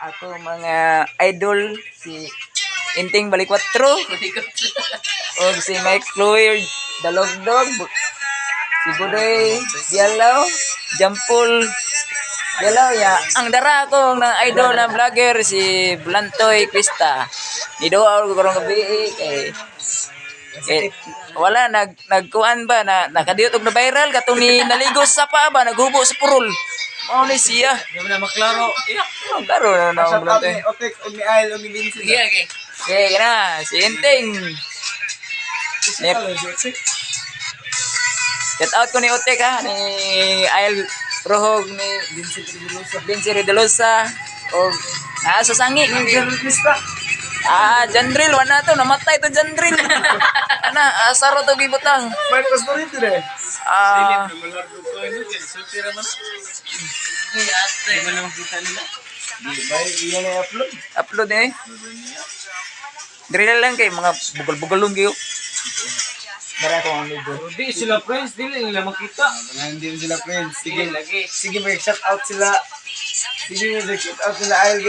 Ako mga idol si Inting Balikwatro o si Mike Floyd Dalogdog, si Buday Dialaw, Jampol Dialaw ya. Ang dara ko ng idol na vlogger si Blantoy Pista. Nidoa ko karong gabi wala nagkuan ba na nakadiyot og na viral katong ni naligos sa pa ba naghubo sa purol. Mao ni siya. Yung na maklaro. Ang daro na na Shout out Blantoy. ni Otek o ni Ail o ni Vincent. Okay, na si Inting. Shout out ko ni Otek ha, ni Ail Rohog, ni Vincent Ridolosa, o sa sangi. Jandril, wala to, namatay to Jandril. Ana, asaro to gibutang. Mark Pastorito rin. Di ba naman kita nila? Di ba iyan ay upload? Upload eh. Drill lang kay mga bugal-bugalong kayo. Dara ko ang libo. Di sila friends, di nila makita. Hindi sila friends. Sige, lagi. Sige, mag-shout out sila. Sige, mag-shout out sila Ail.